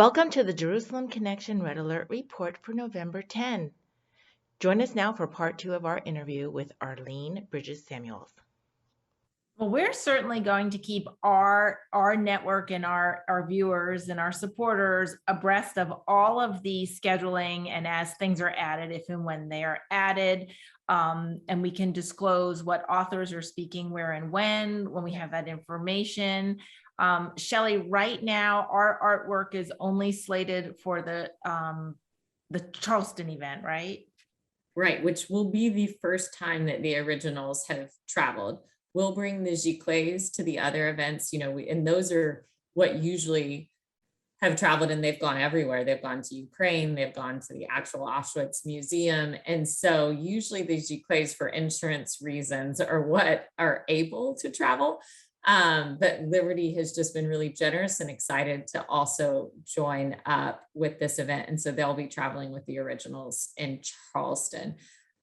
Welcome to the Jerusalem Connection Red Alert Report for November 10. Join us now for part 2 of our interview with Arlene Bridges Samuels. Well, we're certainly going to keep our network and our viewers and our supporters abreast of all of the scheduling and as things are added, if and when they are added. And we can disclose what authors are speaking where and when we have that information. Shelley, right now, our artwork is only slated for the Charleston event, right? Right, which will be the first time that the originals have traveled. We'll bring the giclées to the other events, and those are what usually have traveled, and they've gone everywhere. They've gone to Ukraine, they've gone to the actual Auschwitz Museum. And so usually these giclées, for insurance reasons, are what are able to travel. But Liberty has just been really generous and excited to also join up with this event. And so they'll be traveling with the originals in Charleston.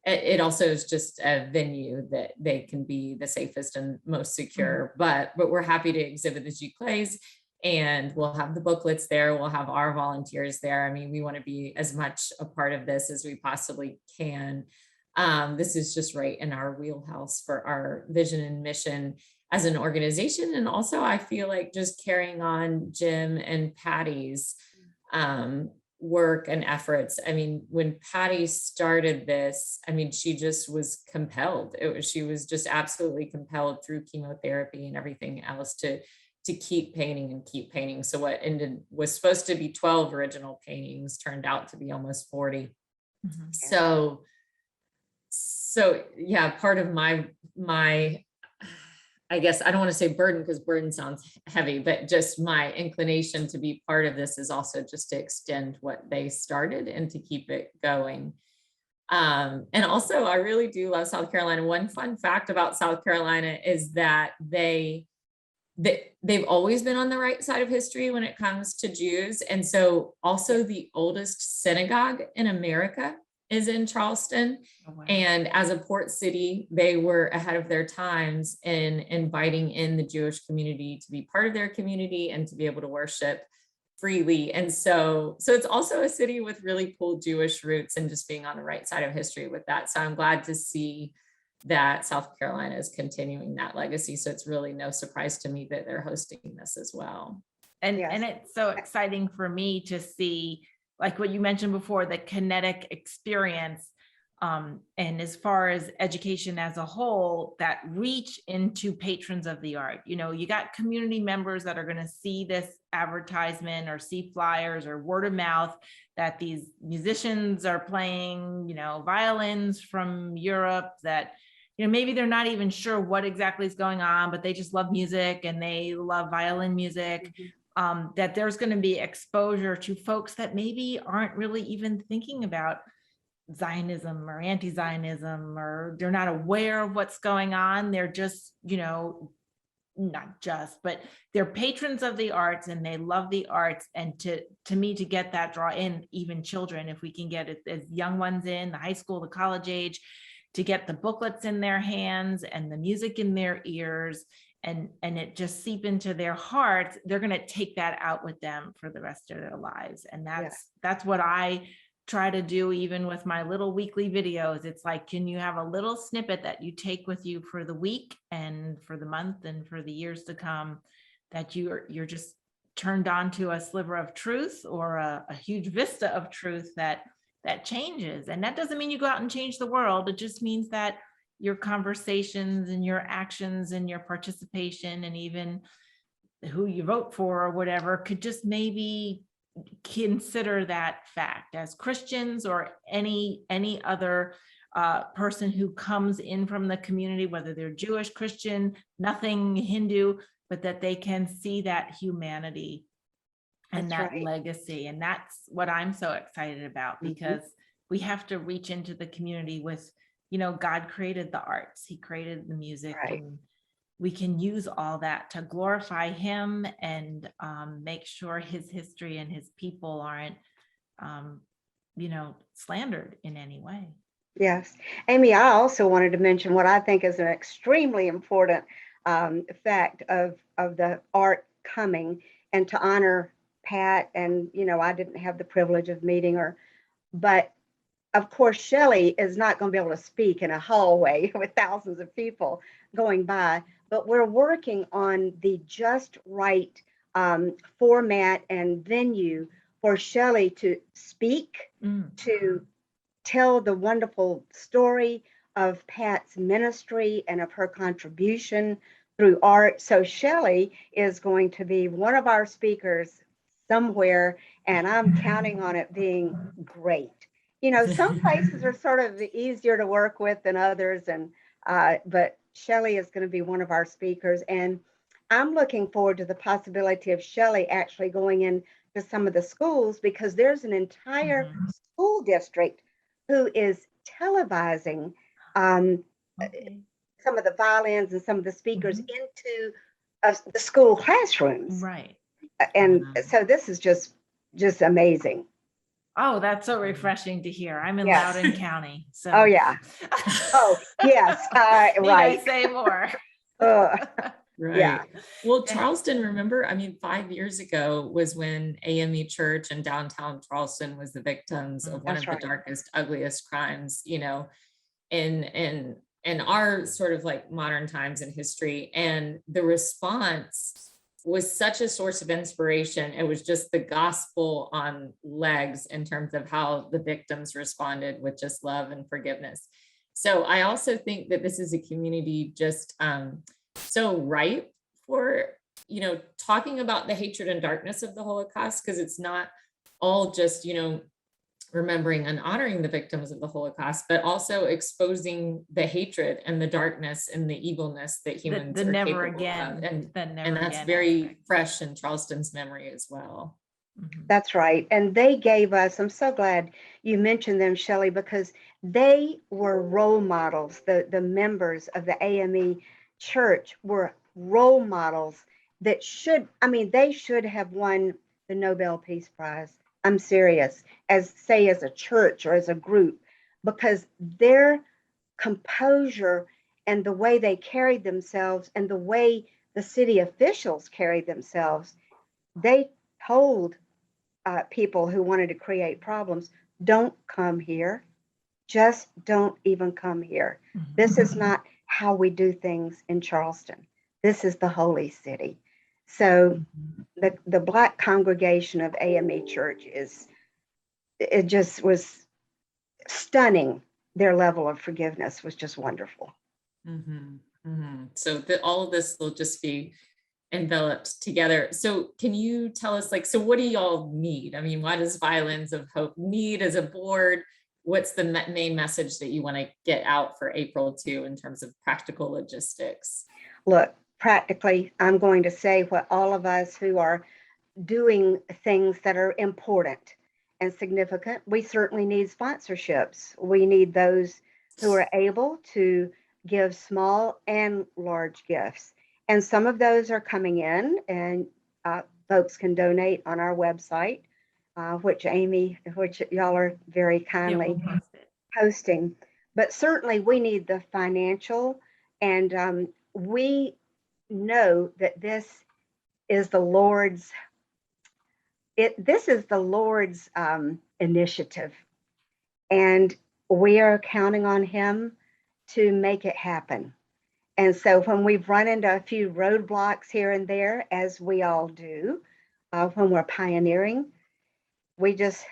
It also is just a venue that they can be the safest and most secure, but we're happy to exhibit the giclées, and we'll have the booklets there. We'll have our volunteers there. I mean, we want to be as much a part of this as we possibly can. This is just right in our wheelhouse for our vision and mission as an organization. And also I feel like just carrying on Jim and Patty's work and efforts. I mean, when Patty started this, I mean, she just was compelled. She was just absolutely compelled through chemotherapy and everything else to keep painting and keep painting. So what was supposed to be 12 original paintings turned out to be almost 40. Mm-hmm. So yeah, part of my I guess I don't want to say burden, because burden sounds heavy, but just my inclination to be part of this is also just to extend what they started and to keep it going. And also, I really do love South Carolina. One fun fact about South Carolina is that they've always been on the right side of history when it comes to Jews. And so also the oldest synagogue in America is in Charleston. Oh, wow. And as a port city, they were ahead of their times in inviting in the Jewish community to be part of their community and to be able to worship freely. And so it's also a city with really cool Jewish roots, and just being on the right side of history with that. So I'm glad to see that South Carolina is continuing that legacy. So it's really no surprise to me that they're hosting this as well. And it's so exciting for me to see, like what you mentioned before, the kinetic experience, and as far as education as a whole, that reach into patrons of the art. You got community members that are going to see this advertisement or see flyers or word of mouth that these musicians are playing, violins from Europe that, maybe they're not even sure what exactly is going on, but they just love music and they love violin music. Mm-hmm. That there's going to be exposure to folks that maybe aren't really even thinking about Zionism or anti-Zionism, or they're not aware of what's going on. They're just, not just, but they're patrons of the arts and they love the arts. And to me, to get that draw in even children, if we can get it as young ones in the high school, the college age, to get the booklets in their hands and the music in their ears, and it just seep into their hearts, they're going to take that out with them for the rest of their lives. And that's what I try to do, even with my little weekly videos. It's like, can you have a little snippet that you take with you for the week and for the month and for the years to come, that you're just turned on to a sliver of truth or a huge vista of truth that changes. And that doesn't mean you go out and change the world. It just means that your conversations and your actions and your participation and even who you vote for or whatever could just maybe consider that fact. As Christians or any other person who comes in from the community, whether they're Jewish, Christian, nothing Hindu, but that they can see that humanity and that legacy. And that's what I'm so excited about, because we have to reach into the community with, God created the arts, he created the music, and we can use all that to glorify him and make sure his history and his people aren't, slandered in any way. Yes. Amy, I also wanted to mention what I think is an extremely important fact of the art coming, and to honor Pat, and, I didn't have the privilege of meeting her, but of course, Shelley is not going to be able to speak in a hallway with thousands of people going by, but we're working on the just right format and venue for Shelley to speak, to tell the wonderful story of Pat's ministry and of her contribution through art. So Shelley is going to be one of our speakers somewhere, and I'm counting on it being great. Some places are sort of easier to work with than others, but Shelley is going to be one of our speakers, and I'm looking forward to the possibility of Shelley actually going into some of the schools, because there's an entire school district who is televising some of the violins and some of the speakers into the school classrooms. Right. And so this is just amazing. Oh, that's so refreshing to hear. I'm in Yes. Loudoun County. So. Oh, yeah. Oh, yes. Need Right. I say more? Right. Yeah. Well, Charleston, remember, 5 years ago was when AME Church in downtown Charleston was the victims of one That's of right. the darkest, ugliest crimes, in our sort of like modern times in history. And the response was such a source of inspiration. It was just the gospel on legs in terms of how the victims responded with just love and forgiveness. So I also think that this is a community just so ripe for, talking about the hatred and darkness of the Holocaust, because it's not all just, remembering and honoring the victims of the Holocaust, but also exposing the hatred and the darkness and the evilness that humans the are never capable again, of. and that's very fresh in Charleston's memory as well. That's right. And they gave us, I'm so glad you mentioned them, Shelley, because they were role models. The members of the AME Church were role models that they should have won the Nobel Peace Prize. I'm serious, as a church or as a group, because their composure and the way they carried themselves and the way the city officials carried themselves, they told people who wanted to create problems, don't come here. Just don't even come here. This is not how we do things in Charleston. This is the holy city. So the Black congregation of AME Church it just was stunning. Their level of forgiveness was just wonderful. So all of this will just be enveloped together. So can you tell us, so what do y'all need? What does Violins of Hope need as a board? What's the main message that you want to get out for April 2 in terms of practical logistics? Look, practically, I'm going to say what all of us who are doing things that are important and significant, we certainly need sponsorships. We need those who are able to give small and large gifts. And some of those are coming in, and folks can donate on our website, which y'all are very kindly posting. But certainly we need the financial, and we know that this is the Lord's initiative, and we are counting on him to make it happen. And so when we've run into a few roadblocks here and there, as we all do, when we're pioneering, we just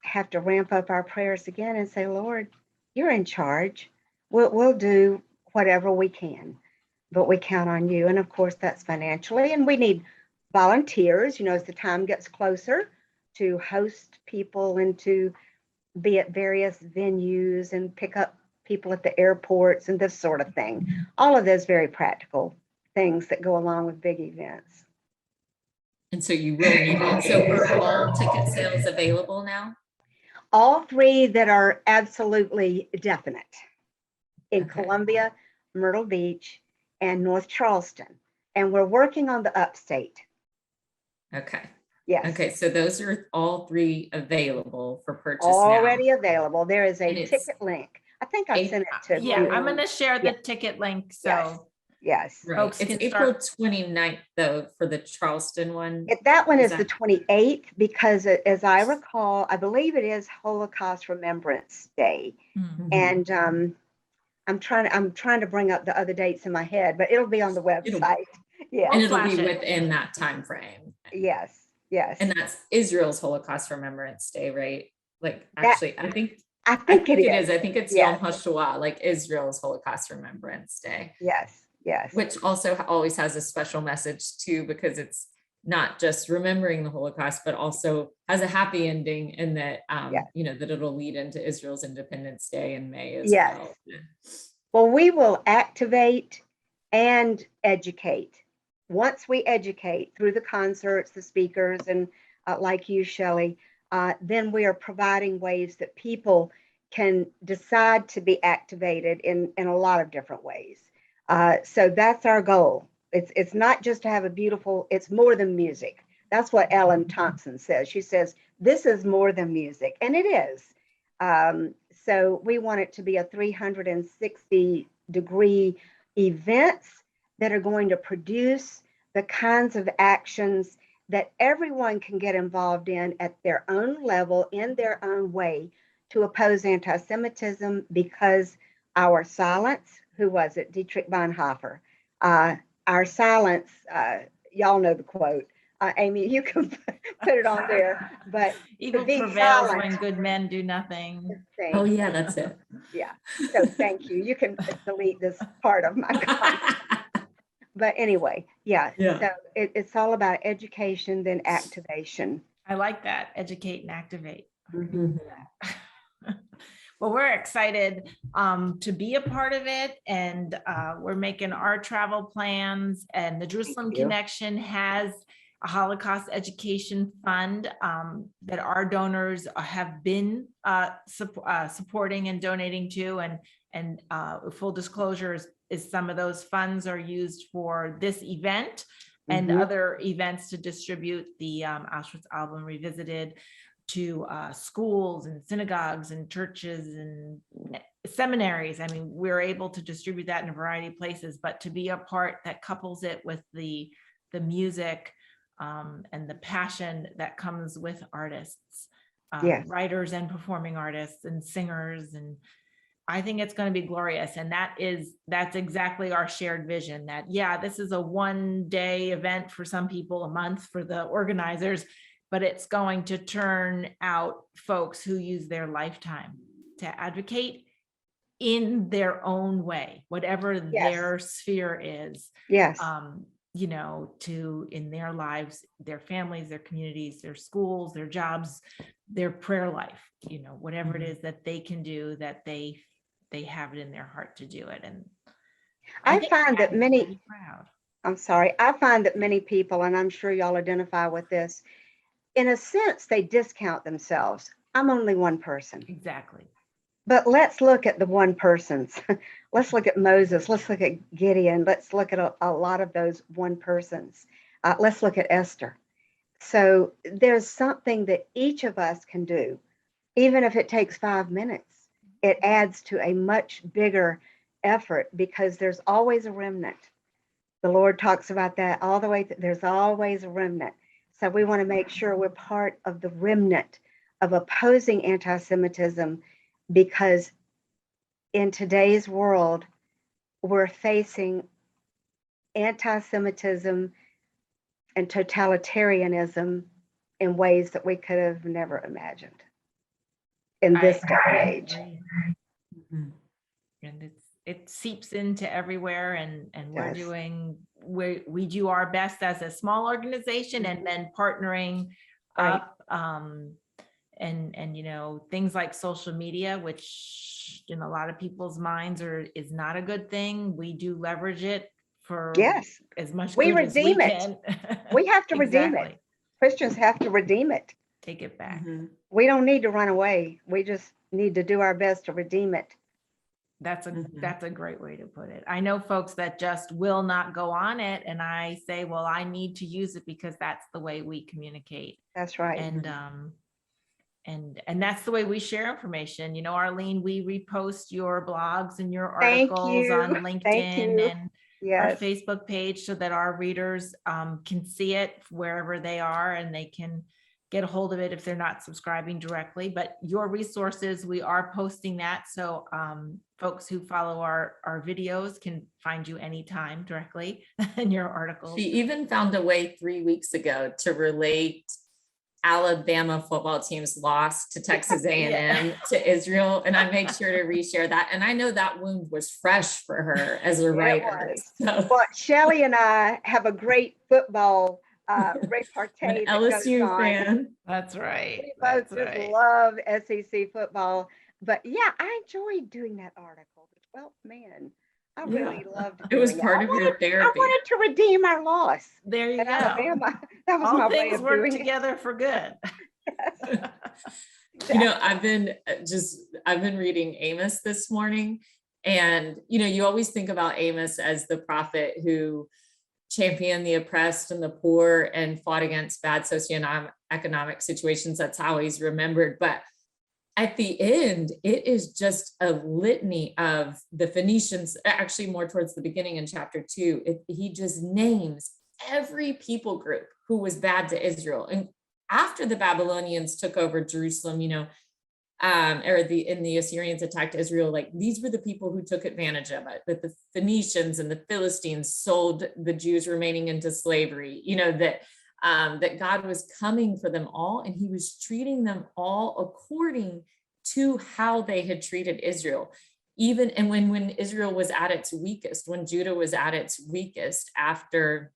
have to ramp up our prayers again and say, Lord, you're in charge. We'll do whatever we can, but we count on you. And of course, that's financially. And we need volunteers, as the time gets closer, to host people and to be at various venues and pick up people at the airports and this sort of thing. All of those very practical things that go along with big events. And so you will need it. So are all ticket sales available now? All three that are absolutely definite in Columbia, Myrtle Beach, and North Charleston. And we're working on the upstate. Okay. Yes. Okay, so those are all three available for purchase already now. Available. There is a ticket link. I think I sent it to I'm going to share the ticket link. So Yes. Right. Folks It's can April start- 29th though, for the Charleston one. That one Is is the that- 28th because as I recall, I believe it is Holocaust Remembrance Day. Hmm. And I'm trying to bring up the other dates in my head, but it'll be on the website. Yeah. And it'll Flash be it. within that time frame. Yes. Yes. And that's Israel's Holocaust Remembrance Day, right? Like, That- actually, I think I think it is. I think it's Yes. Yom HaShoah, like Israel's Holocaust Remembrance Day, Yes. Yes. which also always has a special message too, because it's not just remembering the Holocaust, but also has a happy ending in that, Yes. you know, that it'll lead into Israel's Independence Day in May as Yes. well. Well, we will activate and educate. Once we educate through the concerts, the speakers, and like you, Shelley, then we are providing ways that people can decide to be activated in a lot of different ways. So that's our goal. It's not just to have a beautiful, it's more than music. That's what Ellen Thompson says. She says, this is more than music, and it is. So we want it to be a 360-degree events that are going to produce the kinds of actions that everyone can get involved in at their own level, in their own way, to oppose anti-Semitism, because our silence, who was it? Dietrich Bonhoeffer. Our silence, y'all know the quote. Amy, you can put it on there, but Evil be prevails silent. when good men do nothing. Oh yeah, that's it. Yeah. So thank you. You can delete this part of my comment. But anyway, yeah. Yeah. So it's all about education, then activation. I like that. Educate and activate. Mhm. Well, we're excited to be a part of it, and we're making our travel plans, and the Jerusalem you. Connection has a Holocaust Education Fund that our donors have been supporting and donating to, and full disclosure is some of those funds are used for this event and Mhm. other events to distribute the Auschwitz Album Revisited to schools and synagogues and churches and seminaries. I mean, we're able to distribute that in a variety of places, but to be a part that couples it with the music and the passion that comes with artists, Yes. writers and performing artists and singers, and I think it's going to be glorious. And that's exactly our shared vision, that, yeah, this is a one-day event for some people, a month for the organizers, but it's going to turn out folks who use their lifetime to advocate in their own way, whatever their sphere is. Yes. You know, to in their lives, their families, their communities, their schools, their jobs, their prayer life, you know, whatever it is that they can do, that they have it in their heart to do it. And I think find that I'm many, really proud. I'm sorry, I find that many people, and I'm sure y'all identify with this, in a sense, they discount themselves. I'm only one person. Exactly. But let's look at the one persons. Let's look at Moses. Let's look at Gideon. Let's look at a lot of those one persons. Let's look at Esther. So there's something that each of us can do, even if it takes 5 minutes. It adds to a much bigger effort, because there's always a remnant. The Lord talks about that all the way. There's always a remnant. So we want to make sure we're part of the remnant of opposing anti-Semitism, because in today's world, we're facing anti-Semitism and totalitarianism in ways that we could have never imagined in this day and age. Mhm. And it seeps into everywhere, and we're Yes. doing, we do our best as a small organization, and then partnering Right. up, and you know, things like social media, which in a lot of people's minds is not a good thing. We do leverage it for Yes, as much we good as we redeem it. can. We have to redeem it. Exactly. Christians have to redeem it. Take it back. Mhm. We don't need to run away. We just need to do our best to redeem it. That's Mhm. a great way to put it. I know folks that just will not go on it, and I say, well, I need to use it because that's the way we communicate. That's right. And that's the way we share information. You know, Arlene, we repost your blogs and your Thank articles you. on Thank LinkedIn, you. and Yes. Facebook page so that our readers can see it wherever they are, and they can get a hold of it if they're not subscribing directly. But your resources, we are posting that, so folks who follow our videos can find you anytime directly in your articles. She even found a way 3 weeks ago to relate Alabama football team's loss to Texas A&M to Israel, and I made sure to reshare that. And I know that wound was fresh for her as a writer. So. Well, Shelley and I have a great football repartee. An LSU fan. That's right. We both just love SEC football. But yeah, I enjoyed doing that article. Well, man, I really loved it. It was part of your therapy. I wanted to redeem our loss. There you go. Alabama. That was all my way things of work doing together for good. You know, I've been reading Amos this morning, and you know, you always think about Amos as the prophet who championed the oppressed and the poor and fought against bad socioeconomic situations. That's how he's remembered. But at the end, it is just a litany of the Phoenicians, actually more towards the beginning in chapter 2. He just names every people group who was bad to Israel. And after the Babylonians took over Jerusalem, you know, the Assyrians attacked Israel, like these were the people who took advantage of it, that the Phoenicians and the Philistines sold the Jews remaining into slavery, you know, that God was coming for them all, and he was treating them all according to how they had treated Israel. Even, and when Israel was at its weakest, when Judah was at its weakest after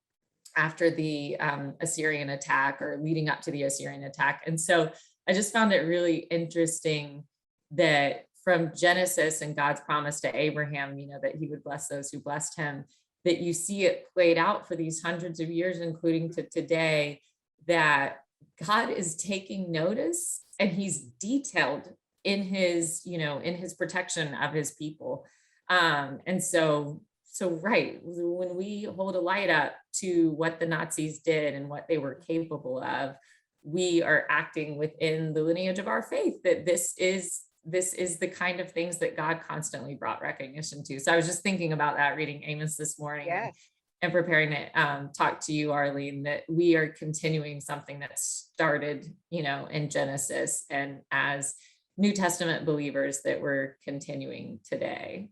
the Assyrian attack, or leading up to the Assyrian attack. And so I just found it really interesting that from Genesis and God's promise to Abraham, you know, that he would bless those who blessed him, that you see it played out for these hundreds of years, including to today, that God is taking notice, and he's detailed in his, you know, in his protection of his people. And so right, when we hold a light up to what the Nazis did and what they were capable of, we are acting within the lineage of our faith, that this is the kind of things that God constantly brought recognition to. So I was just thinking about that reading Amos this morning. Yes. And preparing to talk to you, Arlene, that we are continuing something that started, you know, in Genesis, and as New Testament believers that we're continuing today.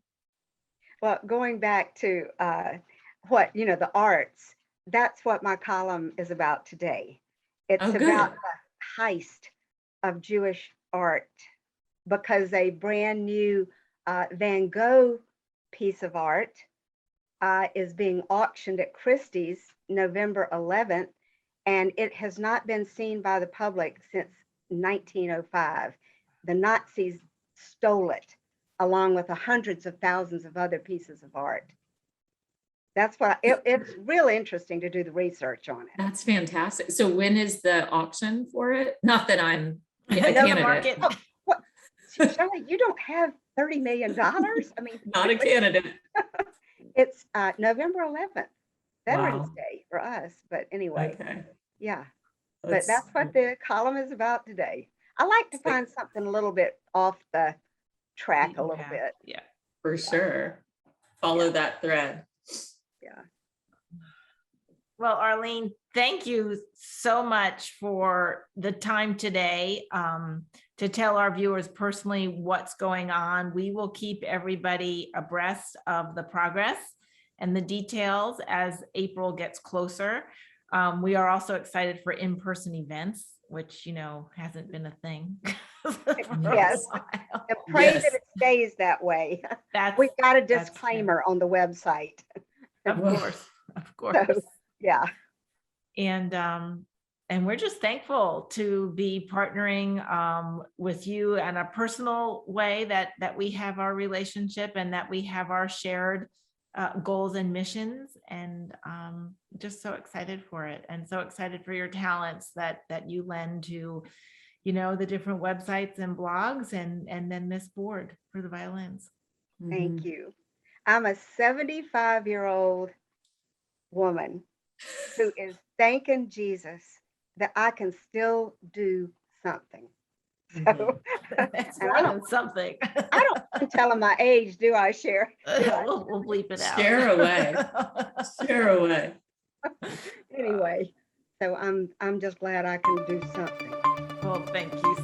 Well, going back to what, you know, the arts, that's what my column is about today. It's about the heist of Jewish art, because a brand new Van Gogh piece of art is being auctioned at Christie's November 11th, and it has not been seen by the public since 1905. The Nazis stole it, along with hundreds of thousands of other pieces of art. That's what it's really interesting to do the research on it. That's fantastic. So when is the auction for it? Not that I'm a candidate. Oh, what? Shelley, you don't have $30 million? I mean, not a candidate. It's November 11th, Veterans Day for us. But anyway, yeah. But that's what the column is about today. I like to find something a little bit off the track a little bit. Yeah, for sure. Follow that thread. Yeah. Well, Arlene, thank you so much for the time today to tell our viewers personally what's going on. We will keep everybody abreast of the progress and the details as April gets closer. We are also excited for in-person events, which, you know, hasn't been a thing. Yes. And pray that it stays that way. We've got a disclaimer on the website. Of course. So, yeah. And we're just thankful to be partnering with you in a personal way, that we have our relationship and that we have our shared goals and missions, and just so excited for it, and so excited for your talents that you lend to, you know, the different websites and blogs, and then this board for the violins. Thank you. I'm a 75-year-old woman who is thanking Jesus that I can still do something. So, That's and more I don't, than something. I don't tell them my age, do I, Cher? We'll bleep it out. Share away. Share away. Anyway, so I'm just glad I can do something. Well, thank you